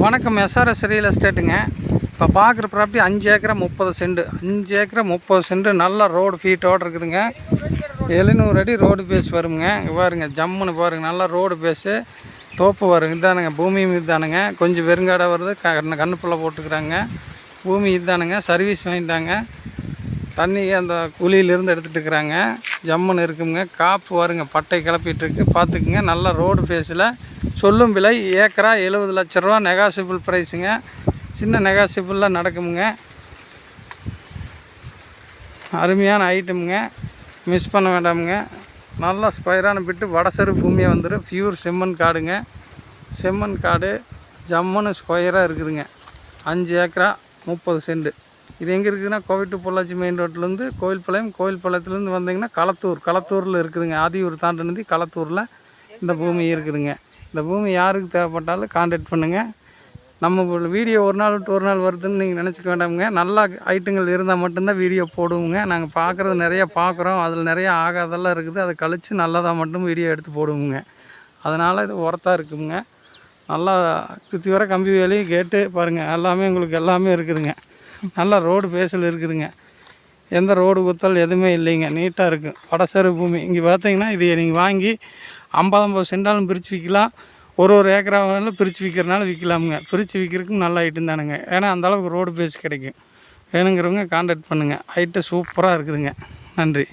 வணக்கம். SRS real எஸ்டேட்டுங்க. இப்போ பார்க்குற ப்ராப்பர்ட்டி 5 ஏக்கரா 30 சென்ட். 5 ஏக்கரா 30 சென்ட் நல்ல ரோடு ஃபீட்டோடு இருக்குதுங்க. 700 அடி ரோடு பேஸ் வருங்க. இங்கே பாருங்க, ஜம்முன்னு பாருங்கள், நல்லா ரோடு பேஸு தோப்பு வருங்க. இதுதானுங்க பூமி இதுதானுங்க. கொஞ்சம் வெறுங்காடாக வருது, கண்ணுப்புள்ள போட்டுக்கிறாங்க. பூமி இதுதானுங்க. சர்வீஸ் வாங்கிட்டாங்க. தண்ணி அந்த குழியிலேருந்து எடுத்துகிட்டு இருக்கிறாங்க. ஜம்முன்னு இருக்குங்க. காப்பு வருங்க, பட்டை கிளப்பிட்டுருக்கு. பார்த்துக்குங்க. நல்ல ரோடு ஃபேஸில் சொல்லும் விலை ஏக்கரா 70 லட்ச ரூபா. நெகாசிபிள் ப்ரைஸுங்க. சின்ன நெகாசிபிளாக நடக்குமுங்க. அருமையான ஐட்டமுங்க, மிஸ் பண்ண வேண்டாமுங்க. நல்லா ஸ்கொயரான பிட்டு வடசரு பூமியாக வந்துடும். பியூர் செம்மண் காடுங்க. செம்மண் காடு ஜம்முன்னு ஸ்கொயராக இருக்குதுங்க. 5 ஏக்கரா 30 சென்ட். இது எங்கே இருக்குதுன்னா, கோவை டு பொள்ளாச்சி மெயின் ரோட்லேருந்து கோயில்பாளையம், கோயில்பாளையத்துலேருந்து வந்தீங்கன்னா களத்தூரில் இருக்குதுங்க. ஆதியூர் தாண்டினது களத்தூரில் இந்த பூமி இருக்குதுங்க. இந்த பூமி யாருக்கு தேவைப்பட்டாலும் கான்டாக்ட் பண்ணுங்கள். நம்ம வீடியோ ஒரு நாள் விட்டு ஒரு நாள் வருதுன்னு நீங்கள் நினச்சிக்க வேண்டாமுங்க. நல்ல ஐட்டங்கள் இருந்தால் மட்டும்தான் வீடியோ போடுவோங்க. நாங்கள் பார்க்குறது நிறையா பார்க்குறோம். அதில் நிறையா ஆகாதெல்லாம் இருக்குது. அதை கழித்து நல்லதாக மட்டும் வீடியோ எடுத்து போடுவோங்க. அதனால் இது ஒர்த்தாக இருக்குதுங்க. நல்லா சுற்றி வர கம்பி வேலி கேட்டு பாருங்கள், எல்லாமே உங்களுக்கு எல்லாமே இருக்குதுங்க. நல்லா ரோடு பேஸில் இருக்குதுங்க. எந்த ரோடு குத்தல் எதுவுமே இல்லைங்க. நீட்டாக இருக்குது. வடசரு பூமி. இங்கே பார்த்தீங்கன்னா, இது நீங்கள் வாங்கி 50 சென்டாலும் பிரித்து விற்கலாம். ஒரு ஏக்கராவும் பிரித்து விற்கிறனால விற்கலாமுங்க. பிரித்து விற்கிறதுக்கு நல்ல ஐட்டம் தானுங்க. ஏன்னா அந்தளவுக்கு ரோடு பேஸ் கிடைக்கும். வேணுங்கிறவங்க கான்டாக்ட் பண்ணுங்கள். ஐட்டம் சூப்பராக இருக்குதுங்க. நன்றி.